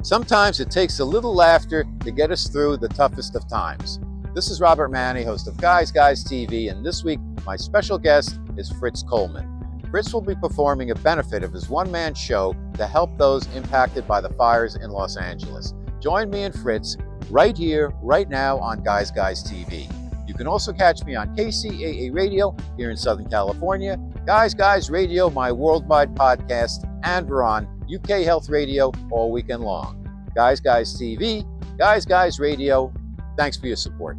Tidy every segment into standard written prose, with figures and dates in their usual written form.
Sometimes it takes a little laughter to get us through the toughest of times. This is Robert Manni, host of Guys TV, and this week my special guest is Fritz Coleman. Fritz will be performing a benefit of his one-man show to help those impacted by the fires in Los Angeles. Join me and Fritz right here, right now on Guys TV. You can also catch me on KCAA Radio here in Southern California, Guys Radio, my worldwide podcast, and we're on UK Health Radio all weekend long. Guys TV, Guys Radio, thanks for your support.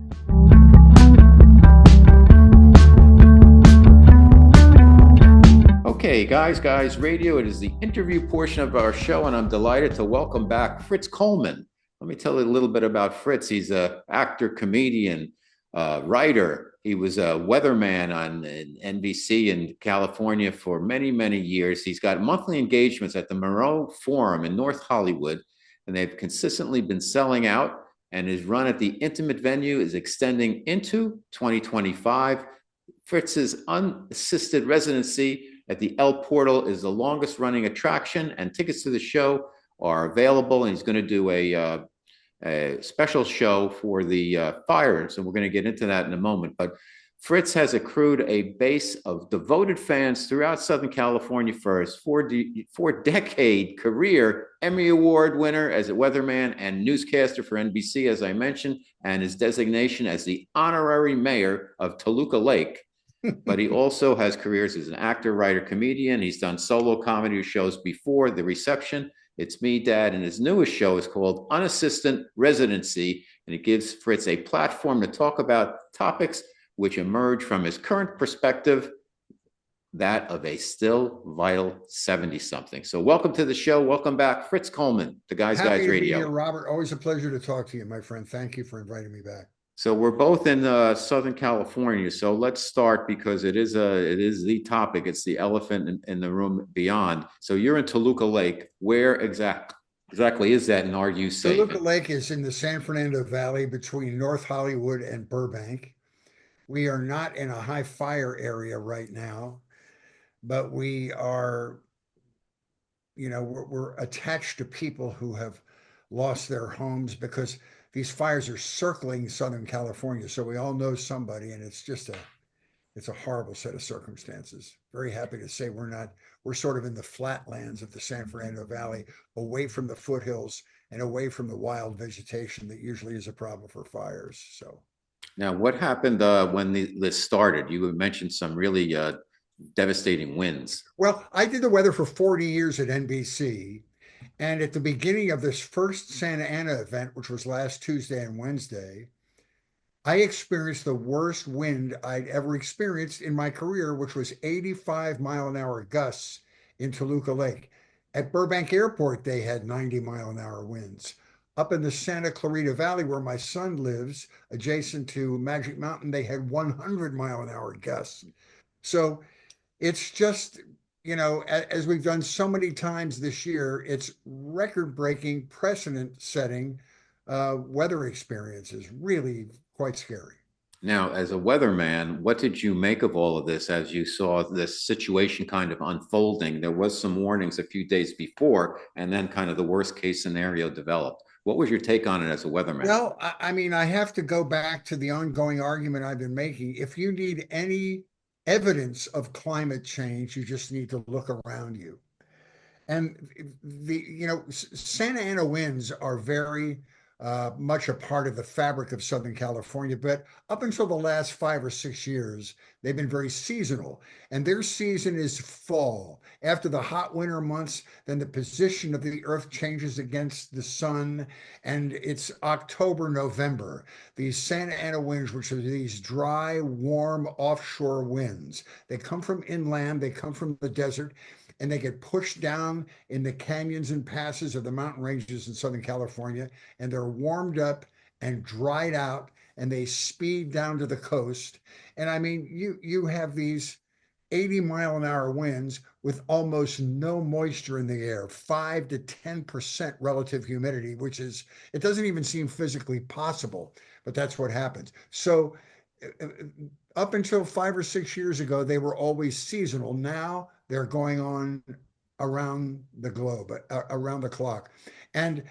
Okay, Guys Radio, it is the interview portion of our show, and I'm delighted to welcome back Fritz Coleman. Let me tell you a little bit about Fritz. He's an actor, comedian, writer. He was a weatherman on NBC in California for many, many years. He's got monthly engagements at the Monroe Forum in North Hollywood, and they've consistently been selling out, and his run at the intimate venue is extending into 2025. Fritz's unassisted residency at the El Portal is the longest running attraction, and tickets to the show are available, and he's going to do a special show for the fires, and we're going to get into that in a moment. But Fritz has accrued a base of devoted fans throughout Southern California for his four-decade career, Emmy Award winner as a weatherman and newscaster for NBC, as I mentioned, and his designation as the honorary mayor of Toluca Lake. But he also has careers as an actor, writer, comedian. He's done solo comedy shows before The Reception, It's Me, Dad, and his newest show is called Unassisted Residency, and it gives Fritz a platform to talk about topics which emerge from his current perspective, that of a still vital 70-something. So welcome to the show. Welcome back, Fritz Coleman, to Guys Happy to Radio. Be here, Robert. Always a pleasure to talk to you, my friend. Thank you for inviting me back. So we're both in Southern California. So let's start because it is the topic. It's the elephant in the room beyond. So you're in Toluca Lake. Where exactly is that, and are you safe? Toluca Lake is in the San Fernando Valley between North Hollywood and Burbank. We are not in a high fire area right now, but we are, we're attached to people who have lost their homes because these fires are circling Southern California. So we all know somebody, and it's a horrible set of circumstances. Very happy to say we're sort of in the flatlands of the San Fernando Valley, away from the foothills and away from the wild vegetation that usually is a problem for fires. So now, what happened when this started? You mentioned some really devastating winds. Well, I did the weather for 40 years at NBC. And at the beginning of this first Santa Ana event, which was last Tuesday and Wednesday, I experienced the worst wind I'd ever experienced in my career, which was 85-mile-an-hour gusts in Toluca Lake. At Burbank Airport, they had 90-mile-an-hour winds. Up in the Santa Clarita Valley, where my son lives, adjacent to Magic Mountain, they had 100-mile-an-hour gusts. So it's just, as we've done so many times this year, it's record-breaking, precedent-setting weather experiences. Really quite scary. Now, as a weatherman, what did you make of all of this as you saw this situation kind of unfolding? There was some warnings a few days before, and then kind of the worst-case scenario developed. What was your take on it as a weatherman? Well, I have to go back to the ongoing argument I've been making. If you need any evidence of climate change, you just need to look around you. And Santa Ana winds are very much a part of the fabric of Southern California, but up until the last 5 or 6 years, they've been very seasonal, and their season is fall. After the hot winter months, then the position of the earth changes against the sun, and it's October, November. These Santa Ana winds, which are these dry, warm, offshore winds, they come from inland, they come from the desert, and they get pushed down in the canyons and passes of the mountain ranges in Southern California, and they're warmed up and dried out, and they speed down to the coast. And I mean, you have these 80-mile-an-hour winds with almost no moisture in the air, 5 to 10% relative humidity, which is, it doesn't even seem physically possible, but that's what happens. So up until 5 or 6 years ago, they were always seasonal. Now they're going on around the globe, around the clock. And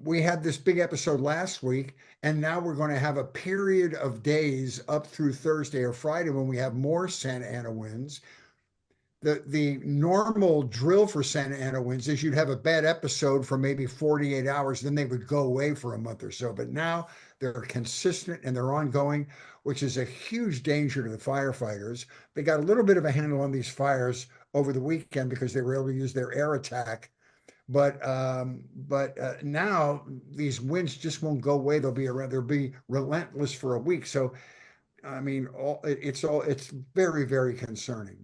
We had this big episode last week, and now we're going to have a period of days up through Thursday or Friday when we have more Santa Ana winds. The normal drill for Santa Ana winds is you'd have a bad episode for maybe 48 hours, then they would go away for a month or so. But now they're consistent and they're ongoing, which is a huge danger to the firefighters. They got a little bit of a handle on these fires over the weekend because they were able to use their air attack. But now these winds just won't go away. They'll be around. They'll be relentless for a week. So I mean, it's very, very concerning.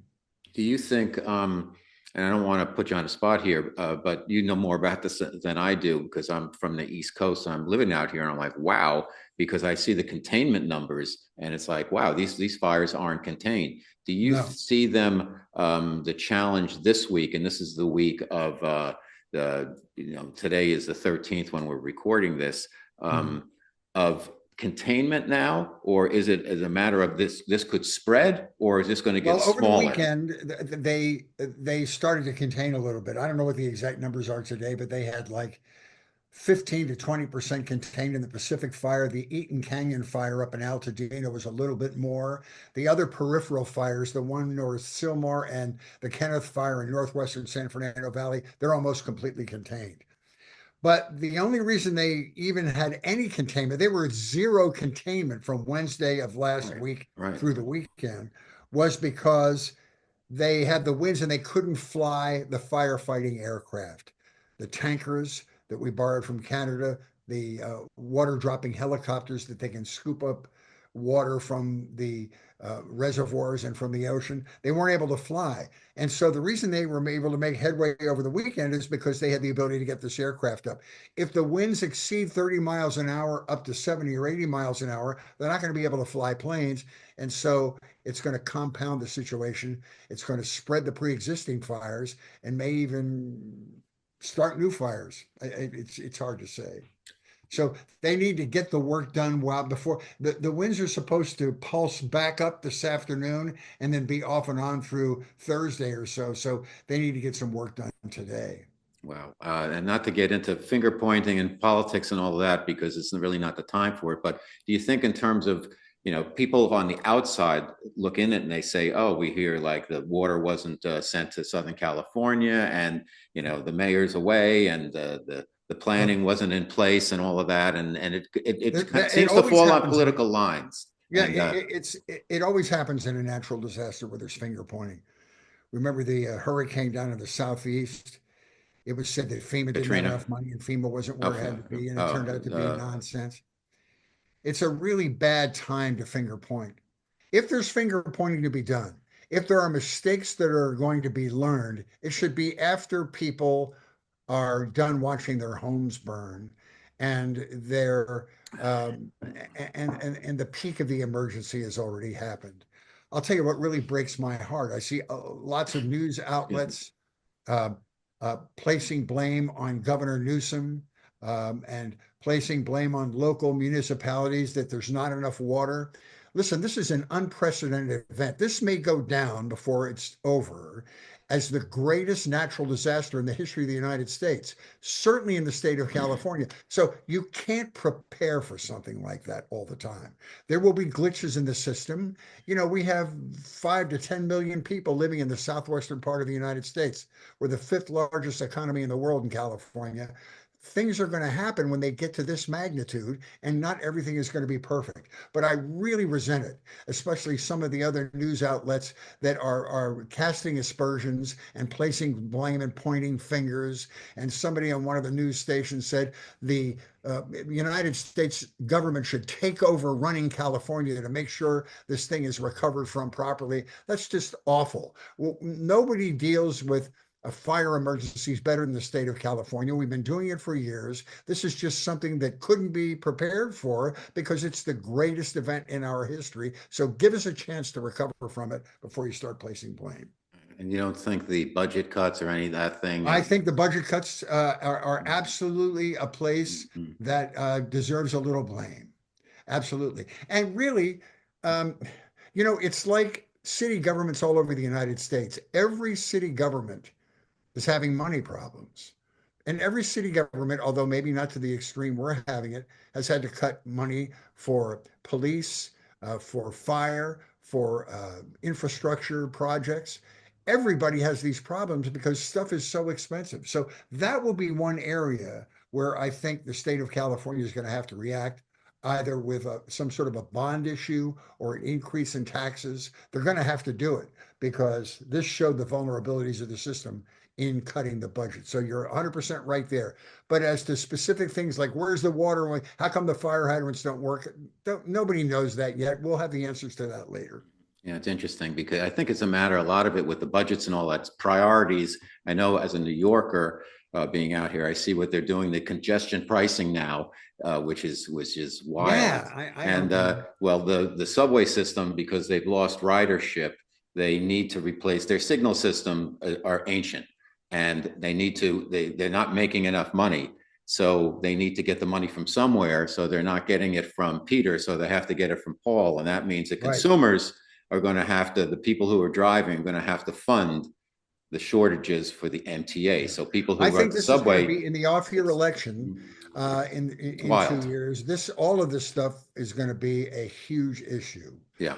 Do you think, and I don't want to put you on the spot here, but you know more about this than I do because I'm from the East Coast. And I'm living out here, and I'm like, wow, because I see the containment numbers, and it's like, wow, these fires aren't contained. Do you No. see them the challenge this week? And this is the week of today is the 13th when we're recording this Mhm. of containment now, or is it as a matter of this could spread, or is this going to get Well, over the smaller? weekend, they started to contain a little bit. I don't know what the exact numbers are today, but they had like 15 to 20% contained in the Pacific fire. The Eaton Canyon fire up in Altadena was a little bit more. The other peripheral fires, the one north Sylmar and the Kenneth fire in northwestern San Fernando Valley, they're almost completely contained. But the only reason they even had any containment, they were at zero containment from Wednesday of last Right, week right. through the weekend, was because they had the winds and they couldn't fly the firefighting aircraft. The tankers that we borrowed from Canada, the water dropping helicopters that they can scoop up water from the reservoirs and from the ocean, they weren't able to fly. And so the reason they were able to make headway over the weekend is because they had the ability to get this aircraft up. If the winds exceed 30 miles an hour up to 70 or 80 miles an hour, they're not going to be able to fly planes. And so it's going to compound the situation. It's going to spread the pre-existing fires and may even start new fires. It's hard to say. So they need to get the work done while before the winds are supposed to pulse back up this afternoon and then be off and on through Thursday or so. So they need to get some work done today. Wow. And not to get into finger pointing and politics and all of that, because it's really not the time for it. But do you think in terms of, people on the outside look in it and they say, oh, we hear like the water wasn't sent to Southern California and, the mayor's away and the Well, planning wasn't in place and all of that. And it it seems to always fall on happens. political lines. Yeah, And it always happens in a natural disaster where there's finger pointing. Remember the hurricane down in the southeast? It was said that FEMA didn't have Katrina, enough money and FEMA wasn't where it had oh, to be, and it oh, turned out to be nonsense. It's a really bad time to finger point. If there's finger pointing to be done, if there are mistakes that are going to be learned, it should be after people are done watching their homes burn and their and the peak of the emergency has already happened. I'll tell you what really breaks my heart. I see lots of news excuse me. outlets uh, placing blame on Governor Newsom and placing blame on local municipalities that there's not enough water. Listen, this is an unprecedented event. This may go down before it's over as the greatest natural disaster in the history of the United States, certainly in the state of California. So you can't prepare for something like that all the time. There will be glitches in the system. We have 5 to 10 million people living in the southwestern part of the United States. We're the fifth largest economy in the world in California. Things are going to happen when they get to this magnitude, and not everything is going to be perfect. But I really resent it, especially some of the other news outlets that are casting aspersions and placing blame and pointing fingers. And somebody on one of the news stations said the United States government should take over running California to make sure this thing is recovered from properly. That's just awful. Well, nobody deals with fire emergencies better than the state of California. We've been doing it for years. This is just something that couldn't be prepared for because it's the greatest event in our history. So give us a chance to recover from it before you start placing blame. And you don't think the budget cuts or any of that thing I is think the budget cuts are absolutely a place Mhm. that deserves a little blame. Absolutely. And really, um, it's like city governments all over the United States. Every city government is having money problems. And every city government, although maybe not to the extreme we're having it, has had to cut money for police, for fire, for infrastructure projects. Everybody has these problems because stuff is so expensive. So that will be one area where I think the state of California is going to have to react either with some sort of a bond issue or an increase in taxes. They're going to have to do it because this showed the vulnerabilities of the system in cutting the budget. So you're 100% right there. But as to specific things like where's the water, how come the fire hydrants don't work? Nobody knows that yet. We'll have the answers to that later. Yeah, it's interesting because I think it's a matter, a lot of it with the budgets and all that priorities. I know as a New Yorker, being out here, I see what they're doing, the congestion pricing now, which is wild. Yeah, And well, the subway system, because they've lost ridership, they need to replace their signal system, are ancient, and they're not making enough money. So they need to get the money from somewhere. So they're not getting it from Peter. So they have to get it from Paul. And that means that right. consumers are going to have to, the people who are driving are going to have to fund the shortages for the MTA. So people who I ride think the this is going subway, to be in the off-year election in wild. 2 years. All of this stuff is going to be a huge issue. Yeah.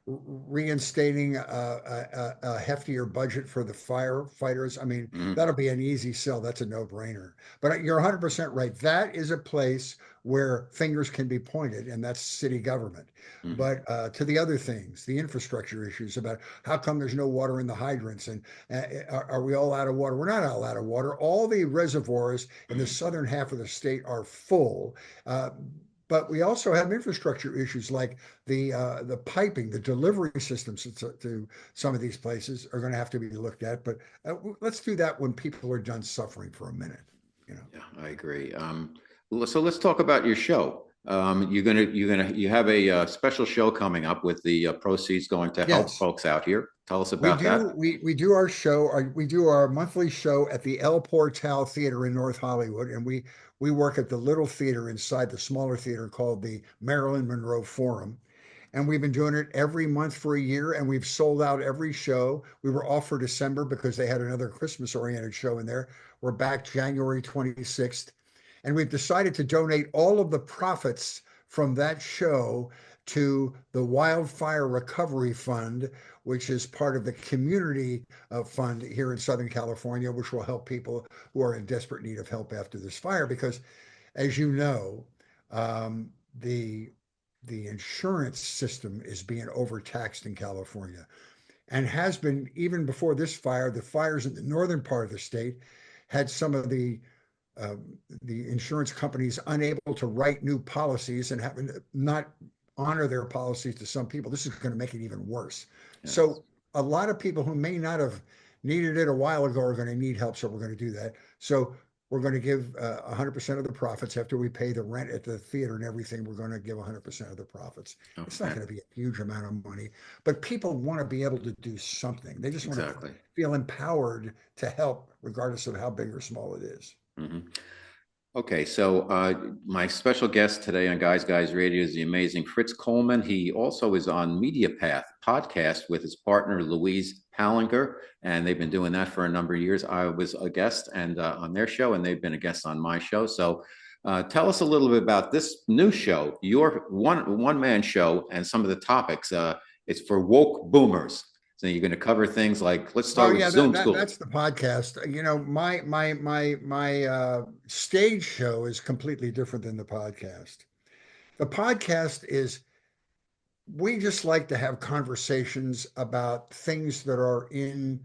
Reinstating a heftier budget for the firefighters. I mean, that'll be an easy sell. That's a no-brainer. But you're 100% right. That is a place where fingers can be pointed, and that's city government. But to the other things, the infrastructure issues about how come there's no water in the hydrants, and are we all out of water? We're not all out of water. All the reservoirs in the southern half of the state are full. But we also have infrastructure issues like the piping, the delivery systems to some of these places are going to have to be looked at. But let's do that when people are done suffering for a minute. You know. Yeah, I agree. So let's talk about your show. You have a special show coming up with the proceeds going to help Yes. folks out here. Tell us about that. We do our show. We do our monthly show at the El Portal Theater in North Hollywood, and we work at the little theater inside the smaller theater called the Marilyn Monroe Forum. And we've been doing it every month for a year, and we've sold out every show. We were off for December because they had another Christmas-oriented show in there. We're back January 26th, and we've decided to donate all of the profits from that show to the Wildfire Recovery Fund, which is part of the community fund here in Southern California, which will help people who are in desperate need of help after this fire. Because, as you know, the insurance system is being overtaxed in California, and has been even before this fire. The fires in the northern part of the state had some of the insurance companies unable to write new policies and having not honor their policies to some people. This is going to make it even worse. Yes. So a lot of people who may not have needed it a while ago are going to need help. So we're going to do that. So we're going to give 100% of the profits after we pay the rent at the theater and everything. We're going to give 100% of the profits. Okay. It's not going to be a huge amount of money, but people want to be able to do something. They just want to feel empowered to help, regardless of how big or small it is. Okay, so my special guest today on Guys Radio is the amazing Fritz Coleman. He also is on Media Path podcast with his partner Louise Palanker, and they've been doing that for a number of years. I was a guest and on their show, and they've been a guest on my show. So tell us a little bit about this new show, your one-man show, and some of the topics. It's for woke boomers. So you're going to cover things like, let's start with Zoom school. That's the podcast. You know, my stage show is completely different than the podcast. The podcast is, we just like to have conversations about things that are in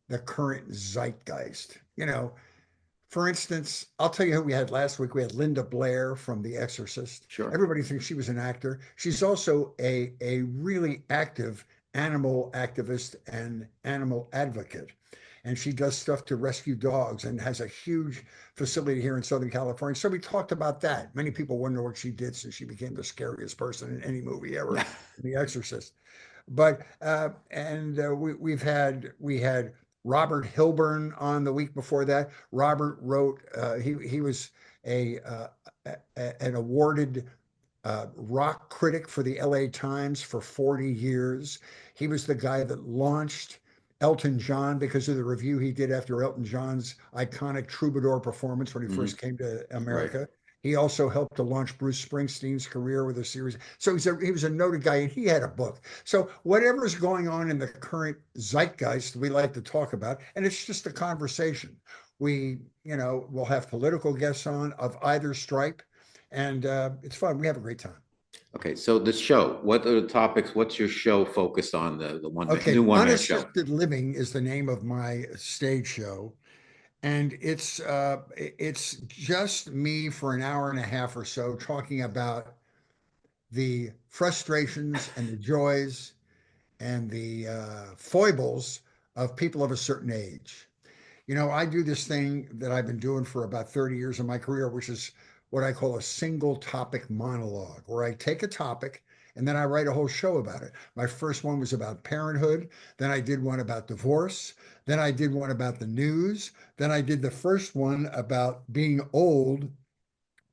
the current zeitgeist. You know, for instance, I'll tell you who we had last week. We had Linda Blair from The Exorcist. Sure. Everybody thinks she was an actor. She's also a really active animal activist and animal advocate. And she does stuff to rescue dogs and has a huge facility here in Southern California. So we talked about that. Many people wonder what she did since she became the scariest person in any movie ever, The Exorcist. But we had Robert Hilburn on the week before that. Robert wrote, he was an awarded rock critic for the LA Times for 40 years. He was the guy that launched Elton John because of the review he did after Elton John's iconic Troubadour performance when he Hmm. first came to Right. America. He also helped to launch Bruce Springsteen's career with a series. So he was a noted guy and he had a book. So whatever's going on in the current zeitgeist, we like to talk about, and it's just a conversation. We'll have political guests on of either stripe, and it's fun. We have a great time. Okay, so the show, what are the topics? What's your show focused on? The new Okay, one man show. Unassisted Living is the name of my stage show, and it's just me for an hour and a half or so talking about the frustrations and the joys and the foibles of people of a certain age. I do this thing that I've been doing for about 30 years of my career, which is what I call a single topic monologue, where I take a topic and then I write a whole show about it. My first one was about parenthood. Then I did one about divorce. Then I did one about the news. Then I did the first one about being old,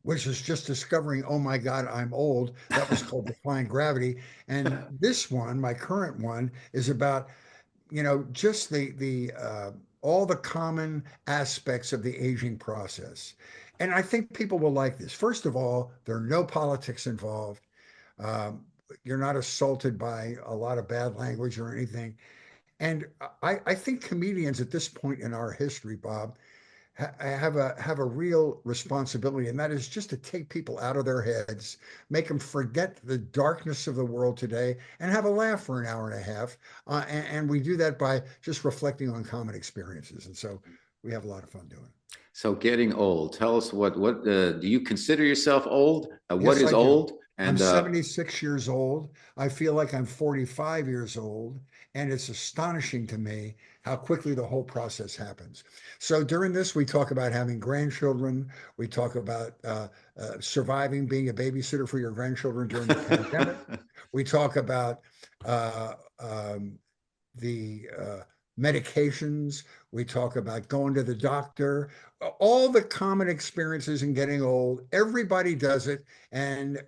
which is just discovering, oh my God, I'm old. That was called Defying Gravity. And this one, my current one, is about just the all the common aspects of the aging process. And I think people will like this. First of all, there are no politics involved. Um, you're not assaulted by a lot of bad language or anything. And I think comedians at this point in our history, Bob, have a real responsibility, and that is just to take people out of their heads, make them forget the darkness of the world today, and have a laugh for an hour and a half. And we do that by just reflecting on common experiences, and so we have a lot of fun doing it. So getting old. Tell us what do you consider yourself old? What Yes, is I do. old? I'm And 76 years old. I feel like I'm 45 years old, and it's astonishing to me how quickly the whole process happens. So during this, we talk about having grandchildren. We talk about surviving, being a babysitter for your grandchildren during the pandemic. We talk about uh, um, the medications. We talk about going to the doctor, all the common experiences in getting old. Everybody does it. And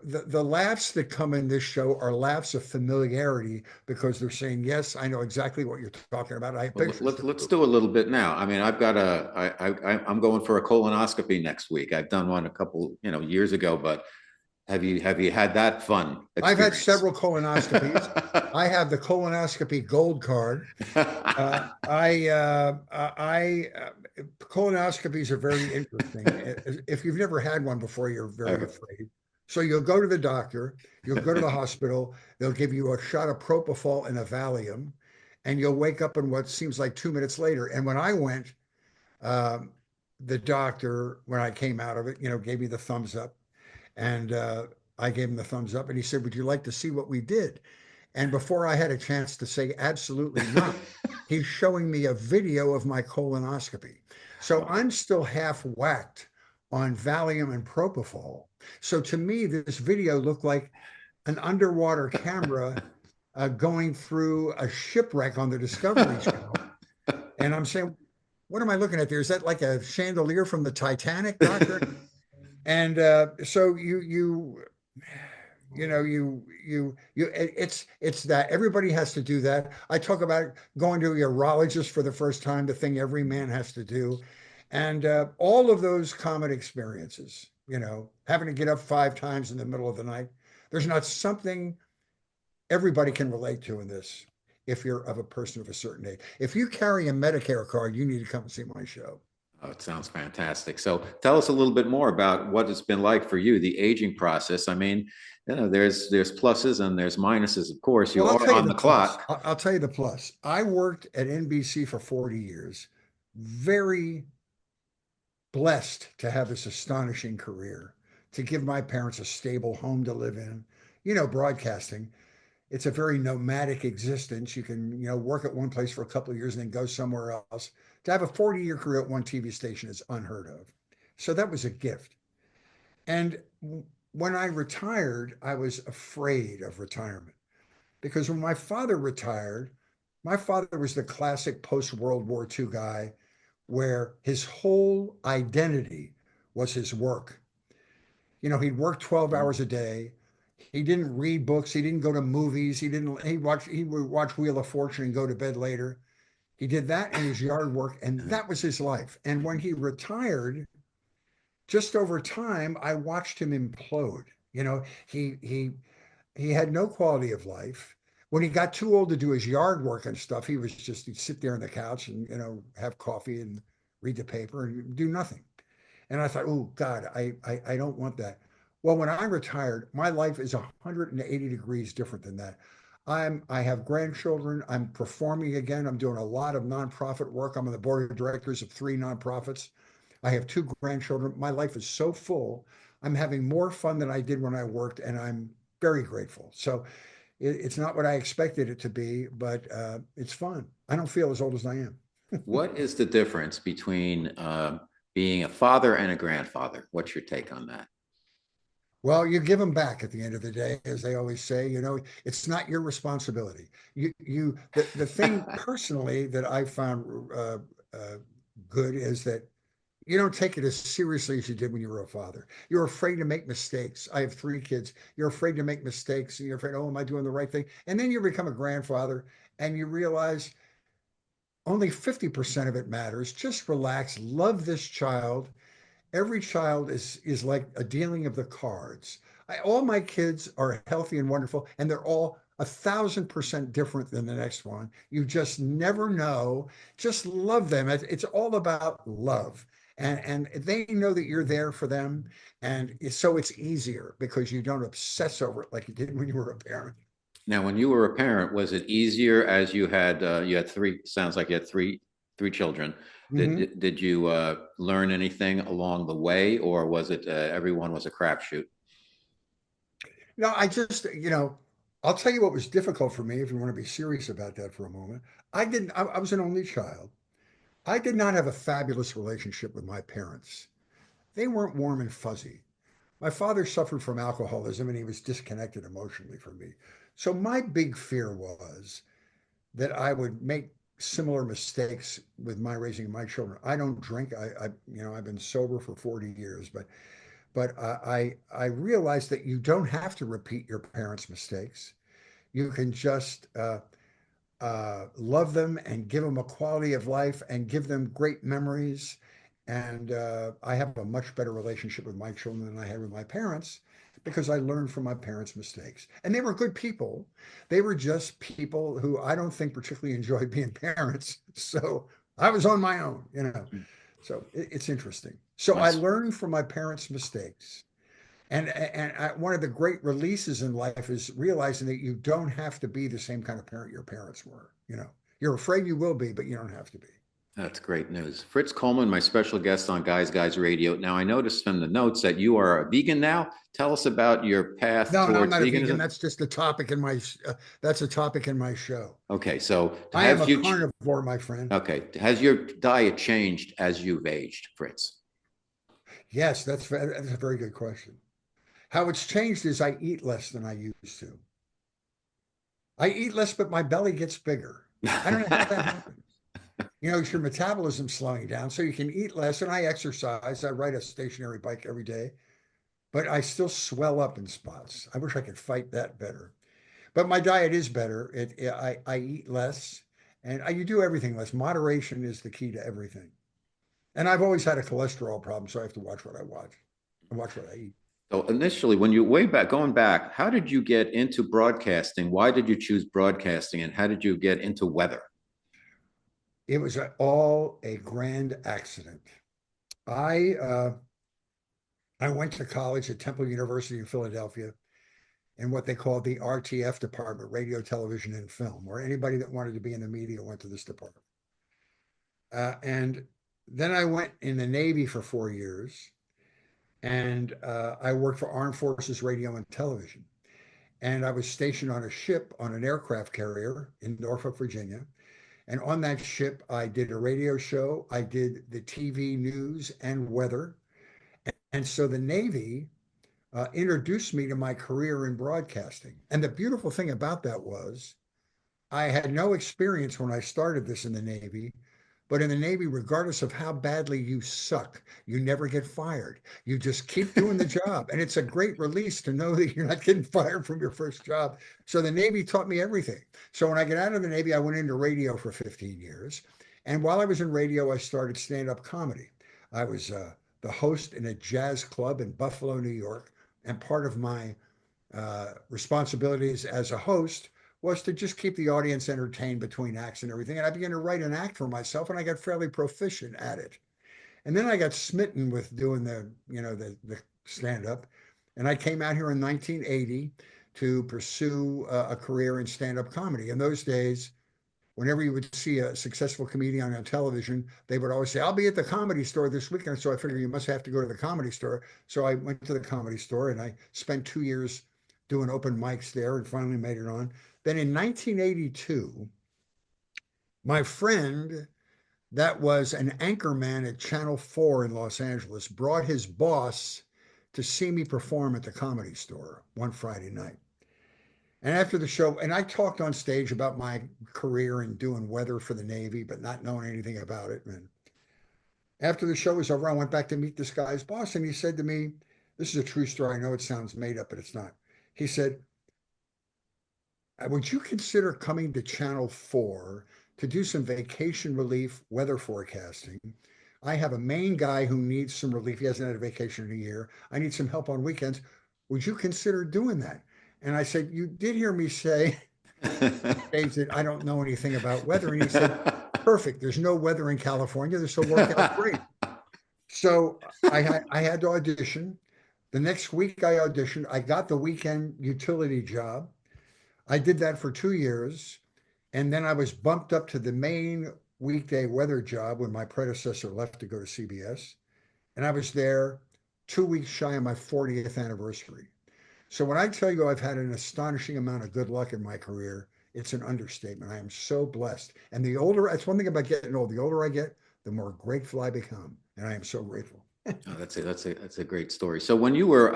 the laughs that come in this show are laughs of familiarity because they're saying, yes, I know exactly what you're talking about. I have well, pictures to let's prove. do a little bit now. I mean, I'm going for a colonoscopy next week. I've done one a couple, years ago, but have you had that fun I've had experience? several colonoscopies. I have the colonoscopy gold card. Colonoscopies are very interesting. If you've never had one before, you're very afraid. So you'll go to the doctor, you'll go to the hospital, they'll give you a shot of propofol and a Valium, and you'll wake up in what seems like 2 minutes later. And when I went, um, the doctor, when I came out of it, gave me the thumbs up, and I gave him the thumbs up, and he said, "Would you like to see what we did?" And before I had a chance to say absolutely not, he's showing me a video of my colonoscopy. So I'm still half whacked on Valium and propofol. So to me, this video looked like an underwater camera going through a shipwreck on the Discovery Channel. And I'm saying, what am I looking at there? Is that like a chandelier from the Titanic, doctor? And so it's that everybody has to do that. I talk about going to a urologist for the first time, the thing every man has to do, and all of those common experiences, having to get up 5 times in the middle of the night. There's not something everybody can relate to in this. If you're of a person of a certain age, if you carry a Medicare card, you need to come and see my show. Oh, it sounds fantastic. So tell us a little bit more about what it's been like for you, the aging process. I mean, there's pluses and there's minuses. Of course, you Well, I'll are tell you on the the plus. clock. I'll tell you the plus. I worked at NBC for 40 years. Very blessed to have this astonishing career, to give my parents a stable home to live in. Broadcasting, it's a very nomadic existence. You can, work at one place for a couple of years and then go somewhere else. To have a 40-year career at one TV station is unheard of. So that was a gift. And when I retired, I was afraid of retirement because when my father retired, my father was the classic post World War II guy where his whole identity was his work. He'd work 12 hours a day. He didn't read books. He didn't go to movies. He would watch Wheel of Fortune and go to bed later. He did that and his yard work, and that was his life. And when he retired, just over time, I watched him implode. You know, he had no quality of life. When he got too old to do his yard work and stuff, he was just he'd sit there on the couch and have coffee and read the paper and do nothing. And I thought, oh God, I don't want that. Well, when I retired, my life is 180 degrees different than that. I have grandchildren. I'm performing again. I'm doing a lot of nonprofit work. I'm on the board of directors of 3 nonprofits. I have 2 grandchildren. My life is so full. I'm having more fun than I did when I worked, and I'm very grateful. So it's not what I expected it to be, but it's fun. I don't feel as old as I am. What is the difference between being a father and a grandfather? What's your take on that? Well, you give them back at the end of the day, as they always say. It's not your responsibility. The thing personally that I found good is that you don't take it as seriously as you did when you were a father. You're afraid to make mistakes. I have 3 kids. You're afraid to make mistakes, and you're afraid, oh, am I doing the right thing? And then you become a grandfather, and you realize only 50% of it matters. Just relax, love this child. Every child is like a dealing of the cards. All my kids are healthy and wonderful, and they're all 1,000% different than the next one. You just never know. Just love them. It's all about love. And they know that you're there for them. And so it's easier because you don't obsess over it like you did when you were a parent. Now, when you were a parent, was it easier as you had three? Sounds like you had three children. Mhm. Did you learn anything along the way, or was it everyone was a crapshoot? No, I'll tell you what was difficult for me if you want to be serious about that for a moment. I was an only child. I did not have a fabulous relationship with my parents. They weren't warm and fuzzy. My father suffered from alcoholism and he was disconnected emotionally from me. So my big fear was that I would make similar mistakes with my raising my children. I don't drink. I've been sober for 40 years, but I realized that you don't have to repeat your parents' mistakes. You can just love them and give them a quality of life and give them great memories. And I have a much better relationship with my children than I had with my parents because I learned from my parents' mistakes. And they were good people. They were just people who I don't think particularly enjoyed being parents. So I was on my own. So it's interesting. So My I learned from my parents' mistakes. One of the great releases in life is realizing that you don't have to be the same kind of parent your parents were. You're afraid you will be, but you don't have to be. That's great news. Fritz Coleman, my special guest on Guys Radio. Now, I noticed from the notes that you are a vegan now. Tell us about your path No, I'm towards not a vegan. veganism. That's just a topic in my. That's a topic in my show. Okay, so I am a carnivore, my friend. has your diet changed as you've aged, Fritz? Yes, that's a very good question. How it's changed is I eat less than I used to. I eat less, but my belly gets bigger. I don't know how that happens. It's your metabolism slowing down, so you can eat less. And I exercise. I ride a stationary bike every day, but I still swell up in spots. I wish I could fight that better. But my diet is better. I eat less, and you do everything less. Moderation is the key to everything. And I've always had a cholesterol problem, so I have to watch what I watch and watch what I eat. So initially, when you going back, how did you get into broadcasting? Why did you choose broadcasting, and how did you get into weather? It was all a grand accident. I uh, I went to college at Temple University in Philadelphia in what they called the RTF department, radio, television, and film, where anybody that wanted to be in the media went to this department. And then I went in the Navy for 4 years, and I worked for Armed Forces Radio and Television. And I was stationed on a ship on an aircraft carrier in Norfolk, Virginia. And on that ship, I did a radio show. I did the TV news and weather. And so the Navy introduced me to my career in broadcasting. And the beautiful thing about that was I had no experience when I started this in the Navy, But in the Navy, regardless of how badly you suck, you never get fired. You just keep doing the job. And it's a great release to know that you're not getting fired from your first job. So the Navy taught me everything. So when I got out of the Navy, I went into radio for 15 years. And while I was in radio, I started stand-up comedy. I was the host in a jazz club in Buffalo, New York. And part of my responsibilities as a host was to just keep the audience entertained between acts and everything. And I began to write an act for myself, and I got fairly proficient at it. And then I got smitten with doing the stand up, and I came out here in 1980 to pursue a career in stand up comedy. In those days, whenever you would see a successful comedian on television, they would always say, "I'll be at the Comedy Store this weekend." So I figured you must have to go to the Comedy Store. So I went to the Comedy Store and I spent 2 years doing open mics there and finally made it on. Then in 1982, my friend that was an anchorman at Channel 4 in Los Angeles brought his boss to see me perform at the Comedy Store one Friday night. And after the show, and I talked on stage about my career and doing weather for the Navy, but not knowing anything about it. And after the show was over, I went back to meet this guy's boss, and he said to me, this is a true story. I know it sounds made up, but it's not. He said, would you consider coming to Channel 4 to do some vacation relief weather forecasting? I have a main guy who needs some relief. He hasn't had a vacation in a year. I need some help on weekends. Would you consider doing that? And I said, you did hear me say that I don't know anything about weather. And he said, perfect. There's no weather in California. This will work out great. So I had to audition. The next week I auditioned. I got the weekend utility job. I did that for 2 years. And then I was bumped up to the main weekday weather job when my predecessor left to go to CBS. And I was there 2 weeks shy of my 40th anniversary. So when I tell you I've had an astonishing amount of good luck in my career, it's an understatement. I am so blessed. And the older, that's one thing about getting old, the older I get, the more grateful I become. And I am so grateful. Oh, that's a great story. So when you were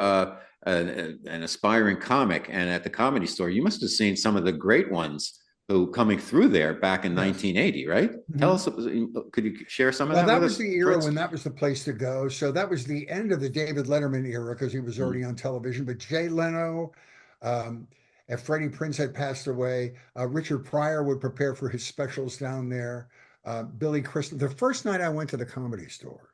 an aspiring comic and at the Comedy Store, you must have seen some of the great ones who coming through there back in 1980, right? Mm-hmm. Tell us, could you share some of that? Well, that was the era when that was the place to go. So that was the end of the David Letterman era because he was already on television. But Jay Leno, and Freddie Prinze had passed away. Richard Pryor would prepare for his specials down there. Billy Crystal. The first night I went to the Comedy Store,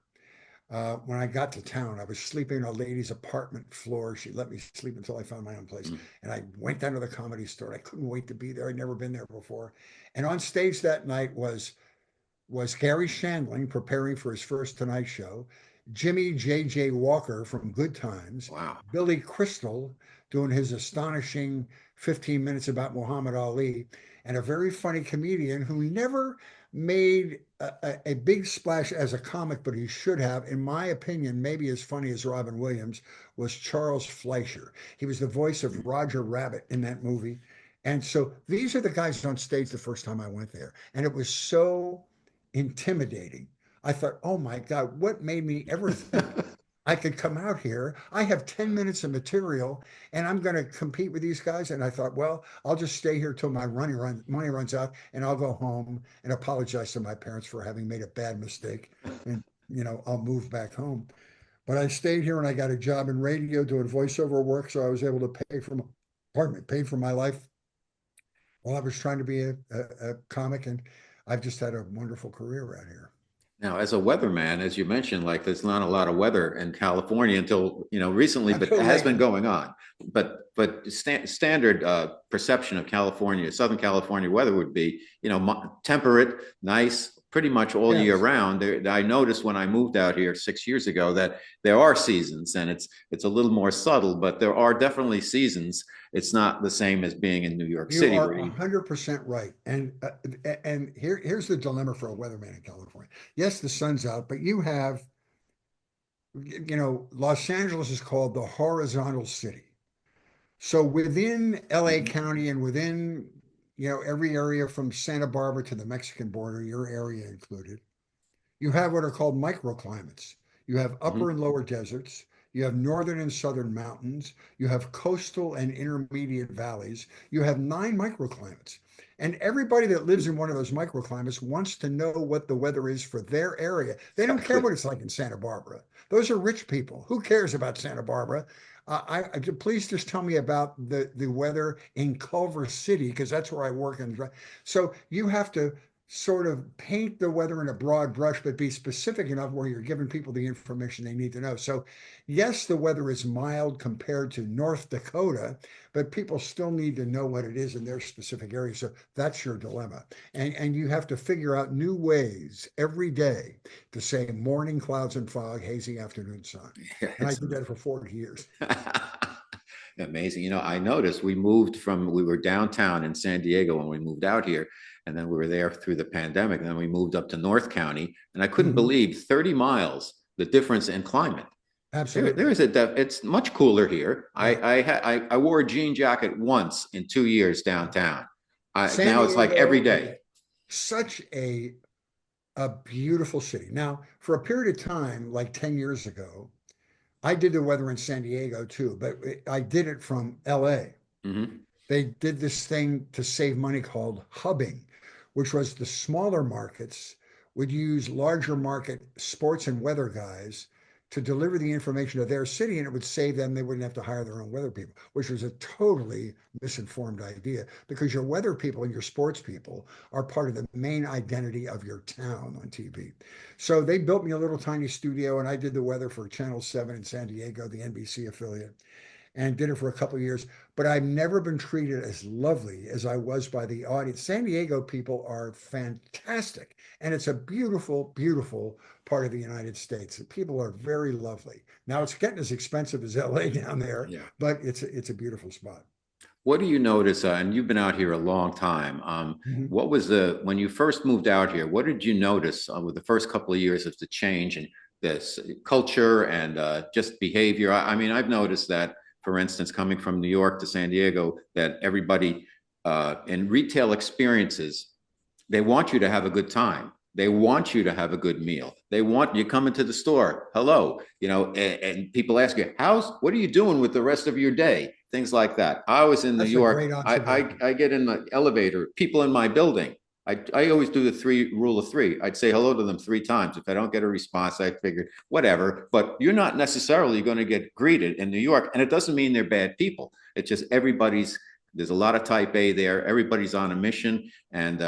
when I got to town, I was sleeping in a lady's apartment floor. She let me sleep until I found my own place. And I went down to the Comedy Store. I couldn't wait to be there. I'd never been there before. And on stage that night was Gary Shandling preparing for his first Tonight Show, Jimmy J.J. Walker from Good Times, wow, Billy Crystal doing his astonishing 15 minutes about Muhammad Ali, and a very funny comedian who never made a big splash as a comic, but he should have, in my opinion, maybe as funny as Robin Williams, was Charles Fleischer. He was the voice of Roger Rabbit in that movie. And so these are the guys on stage the first time I went there. And it was so intimidating. I thought, oh my God, what made me ever think I could come out here? I have 10 minutes of material and I'm going to compete with these guys. And I thought, well, I'll just stay here till my money runs out and I'll go home and apologize to my parents for having made a bad mistake. And, I'll move back home. But I stayed here and I got a job in radio doing voiceover work. So I was able to pay for my life while I was trying to be a comic. And I've just had a wonderful career around here. Now, as a weatherman, as you mentioned, like there's not a lot of weather in California until recently, but it has been going on. But standard perception of California, Southern California weather would be temperate, nice, pretty much all year round. I noticed when I moved out here 6 years ago that there are seasons, and it's a little more subtle, but there are definitely seasons. It's not the same as being in New York City. You are 100% right. And here's the dilemma for a weatherman in California. Yes, the sun's out, but you have, Los Angeles is called the horizontal city. So within LA County and within, every area from Santa Barbara to the Mexican border, your area included, you have what are called microclimates. You have upper and lower deserts. You have northern and southern mountains. You have coastal and intermediate valleys. You have 9 microclimates. And everybody that lives in one of those microclimates wants to know what the weather is for their area. They don't care Exactly. what it's like in Santa Barbara. Those are rich people. Who cares about Santa Barbara? Please just tell me about the weather in Culver City, because that's where I work. So you have to sort of paint the weather in a broad brush, but be specific enough where you're giving people the information they need to know. So yes, the weather is mild compared to North Dakota, but people still need to know what it is in their specific area. So that's your dilemma. And you have to figure out new ways every day to say morning clouds and fog, hazy afternoon sun. Yeah, And I did that for 40 years. amazing. You know, I noticed we were downtown in San Diego when we moved out here, and then we were there through the pandemic. And then we moved up to North County, and I couldn't Mhm. believe 30 miles, the difference in climate. There Absolutely. is it's much cooler here. Yeah. I wore a jean jacket once in 2 years downtown. San Now it's like every Diego is day. such a beautiful city. Now, for a period of time, like 10 years ago, I did the weather in San Diego too, but I did it from LA. Hmm. They did this thing to save money called hubbing, which was the smaller markets would use larger market sports and weather guys to deliver the information to their city, and it would save them. They wouldn't have to hire their own weather people, which was a totally misinformed idea, because your weather people and your sports people are part of the main identity of your town on TV. So they built me a little tiny studio, and I did the weather for Channel 7 in San Diego, the NBC affiliate, and did it for a couple of years. But I've never been treated as lovely as I was by the audience. San Diego people are fantastic, and it's a beautiful, beautiful part of the United States. People are very lovely. Now it's getting as expensive as LA down there, Yeah. but it's a beautiful spot. What do you notice? And you've been out here a long time. Mhm. What was when you first moved out here? What did you notice with the first couple of years of the change and this culture and just behavior? I mean, I've noticed that, for instance, coming from New York to San Diego, that everybody in retail experiences, they want you to have a good time. They want you to have a good meal. They want you come into the store. Hello, and people ask you, what are you doing with the rest of your day? Things like that. I was in New That's a York. great I, observation. I, I get in the elevator, people in my building. I always do the rule of three. I'd say hello to them 3 times. If I don't get a response, I figured whatever. But you're not necessarily going to get greeted in New York. And it doesn't mean they're bad people. It's just there's a lot of type A there. Everybody's on a mission. And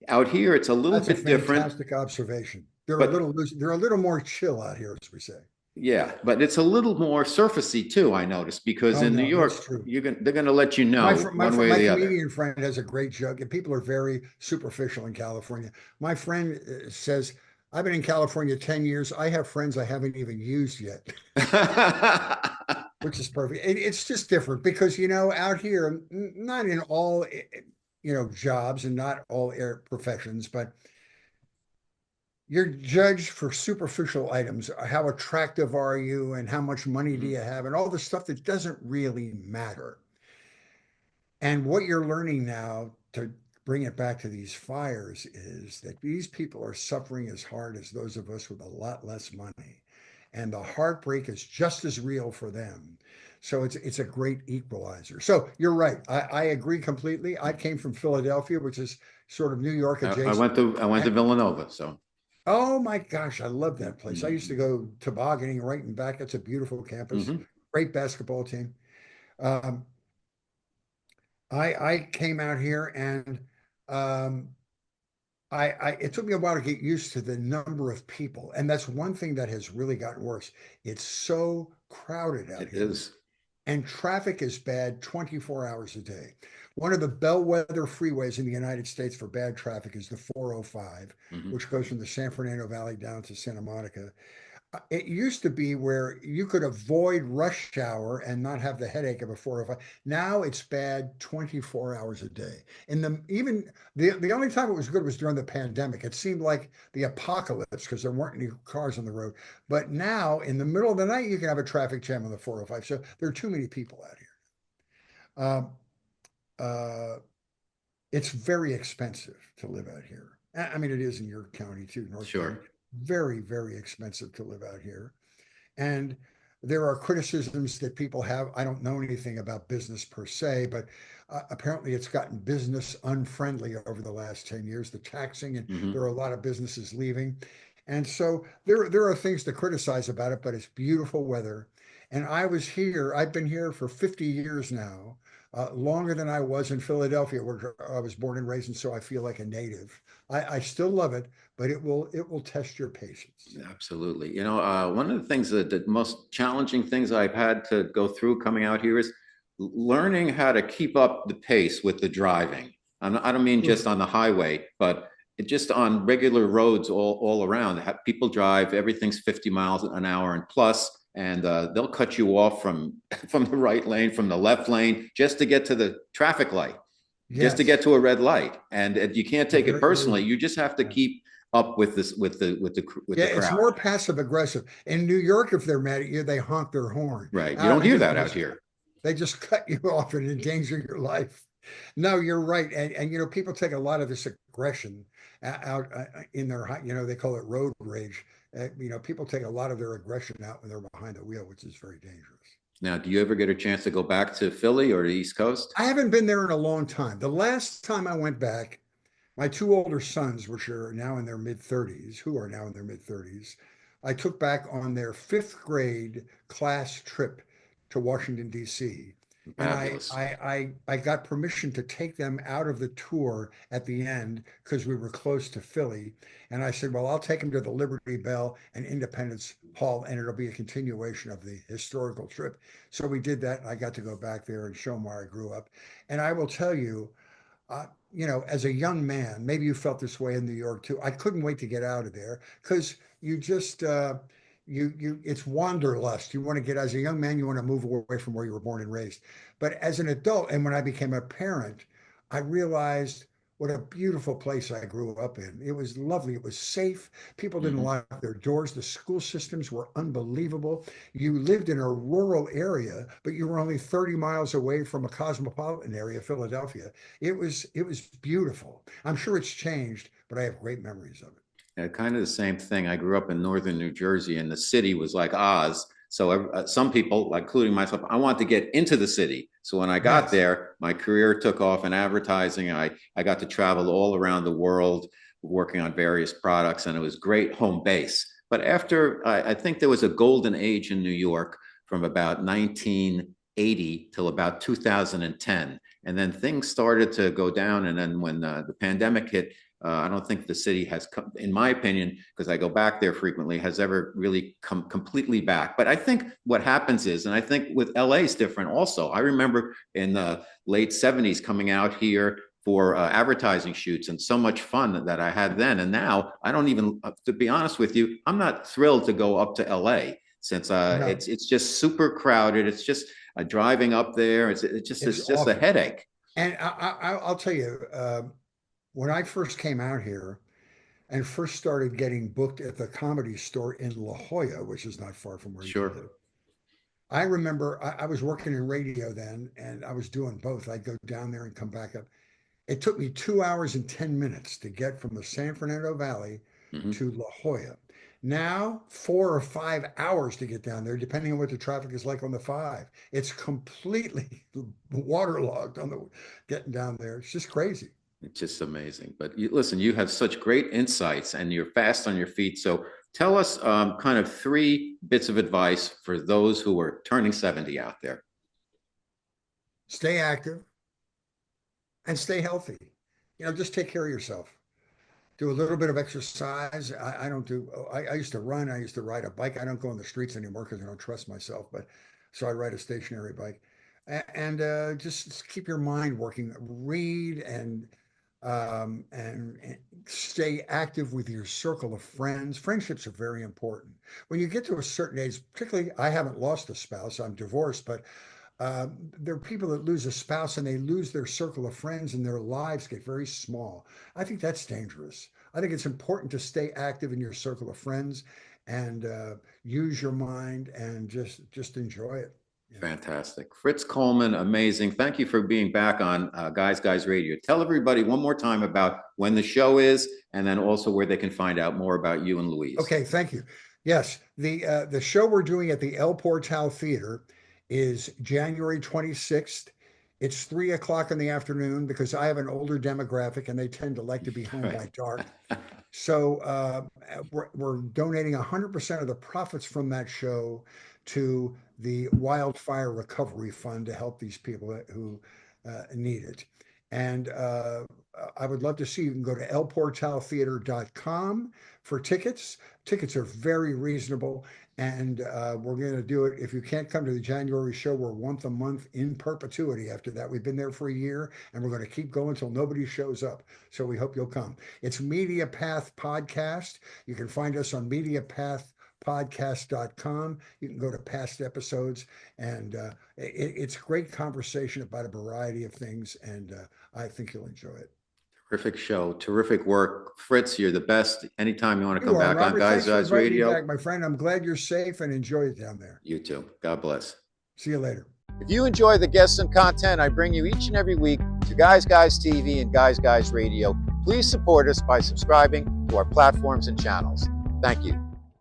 out here, it's a little That's a bit different, fantastic observation. but They're a little more chill out here, as we say. yeah, but it's a little more surfacey too, I noticed, because Oh in New no, that's York, true. they're going to let you know one way or My the other. comedian friend has a great joke, and people are very superficial in California. My friend says, "I've been in California 10 years. I have friends I haven't even used yet," which is perfect. It's just different because, out here, not in all, jobs and not all air professions, but you're judged for superficial items. How attractive are you, and how much money do Mhm. you have, and all the stuff that doesn't really matter. And what you're learning now, to bring it back to these fires, is that these people are suffering as hard as those of us with a lot less money. And the heartbreak is just as real for them. So it's a great equalizer. So you're right. I agree completely. I came from Philadelphia, which is sort of New York adjacent. I went to Villanova, so. Oh my gosh, I love that place. I used to Mhm. go tobogganing right and back. It's a beautiful campus, Mhm. great basketball team. Um, I came out here, and um, it took me a while to get used to the number of people, and that's one thing that has really gotten worse. It's so crowded out It here, is. and traffic is bad 24 hours a day. One of the bellwether freeways in the United States for bad traffic is the 405, Mhm. which goes from the San Fernando Valley down to Santa Monica. It used to be where you could avoid rush hour and not have the headache of a 405. Now it's bad 24 hours a day. And the only time it was good was during the pandemic. It seemed like the apocalypse because there weren't any cars on the road. But now in the middle of the night, you can have a traffic jam on the 405. So there are too many people out here. Um, uh, it's very expensive to live out here. I mean, it is in your county too, North County. Sure. Very, very expensive to live out here. And there are criticisms that people have. I don't know anything about business per se, but apparently it's gotten business unfriendly over the last 10 years, the taxing, and Hmm. there are a lot of businesses leaving. And so there are things to criticize about it, but it's beautiful weather. And I've been here for 50 years now, longer than I was in Philadelphia, where I was born and raised, and so I feel like a native. I still love it, but it will test your patience. Absolutely. One of the things that the most challenging things I've had to go through coming out here is learning how to keep up the pace with the driving. I don't mean just Oof. on the highway, but just on regular roads all around. People drive, everything's 50 miles an hour and plus, and they'll cut you off from from the right lane, from the left lane, just to get to the traffic light, just to get Yes, to a red light. And you can't take it very personally. rude. You just have to Yeah. keep up with this with Yeah, the it's crowd. more passive aggressive. In New York, if they're mad at you, they honk their horn. Right. You don't Out hear here, that out here. they just cut you off and endanger your life. No, you're right. And people take a lot of this aggression out in their, they call it road rage. People take a lot of their aggression out when they're behind the wheel, which is very dangerous. Now, do you ever get a chance to go back to Philly or the East Coast? I haven't been there in a long time. The last time I went back, my two older sons, which are now in their mid 30s, who are now in their mid 30s, I took back on their fifth grade class trip to Washington, D.C. And Fabulous. I got permission to take them out of the tour at the end because we were close to Philly. And I said, well, I'll take them to the Liberty Bell and Independence Hall, and it'll be a continuation of the historical trip. So we did that. And I got to go back there and show them where I grew up. And I will tell you, as a young man, maybe you felt this way in New York too. I couldn't wait to get out of there because you just it's wanderlust. You want to get as a young man, you want to move away from where you were born and raised. But as an adult, and when I became a parent, I realized what a beautiful place I grew up in. It was lovely. It was safe. People didn't Hmm. lock their doors. The school systems were unbelievable. You lived in a rural area, but you were only 30 miles away from a cosmopolitan area, Philadelphia. It was beautiful. I'm sure it's changed, but I have great memories of it. Yeah, kind of the same thing. I grew up in northern New Jersey, and the city was like Oz. So some people, like including myself, I wanted to get into the city. So when I got Yes. there, my career took off in advertising. I got to travel all around the world working on various products, and it was great home base. But after, I think there was a golden age in New York from about 1980 till about 2010. And then things started to go down. And then when the pandemic hit, I don't think the city has come, in my opinion, because I go back there frequently, has ever really come completely back. But I think what happens is, and I think with LA is different also. I remember in the late 70s coming out here for advertising shoots and so much fun that I had then. And now I don't even, to be honest with you, I'm not thrilled to go up to LA since No, it's just super crowded. It's just driving up there. it's It's just a awful. headache. And I'll tell you, when I first came out here and first started getting booked at the Comedy Store in La Jolla, which is not far from where you Sure. live, I remember I was working in radio then, and I was doing both. I'd go down there and come back up. It took me 2 hours and 10 minutes to get from the San Fernando Valley Hmm. to La Jolla. Now, 4 or 5 hours to get down there, depending on what the traffic is like on the five. It's completely waterlogged on the getting down there. It's just crazy. It's just amazing. But listen, you have such great insights and you're fast on your feet. So tell us kind of three bits of advice for those who are turning 70 out there. Stay active and stay healthy. Just take care of yourself. Do a little bit of exercise. I don't do, I used to run. I used to ride a bike. I don't go on the streets anymore because I don't trust myself, but so I ride a stationary bike. And just keep your mind working. Read and stay active with your circle of friends. Friendships are very important. When you get to a certain age, particularly, I haven't lost a spouse. I'm divorced, but there are people that lose a spouse and they lose their circle of friends and their lives get very small. I think that's dangerous. I think it's important to stay active in your circle of friends and use your mind and just enjoy it. Fantastic. Fritz Coleman, amazing. Thank you for being back on Guys Radio. Tell everybody one more time about when the show is and then also where they can find out more about you and Louise. Okay, thank you. Yes, the show we're doing at the El Portal Theater is January 26th. It's 3 o'clock in the afternoon because I have an older demographic and they tend to like to be home Right. by dark. So we're donating 100% of the profits from that show to the Wildfire Recovery Fund to help these people who need it. And I would love to see you can go to elportaltheater.com for tickets. Tickets are very reasonable. And we're going to do it. If you can't come to the January show, we're once a month in perpetuity after that. We've been there for a year and we're going to keep going until nobody shows up. So we hope you'll come. It's Media Path Podcast. You can find us on mediapathpodcast.com. You can go to past episodes, and it's great conversation about a variety of things, and I think you'll enjoy it. Terrific show, terrific work. Fritz, you're the best. Anytime you want to You come are, back on Robert. Guys Thanks for Guys inviting me Radio. back, my friend. I'm glad you're safe and enjoy it down there. You too. God bless. See you later. If you enjoy the guests and content I bring you each and every week to Guys Guys TV and Guys Guys Radio, please support us by subscribing to our platforms and channels. Thank you.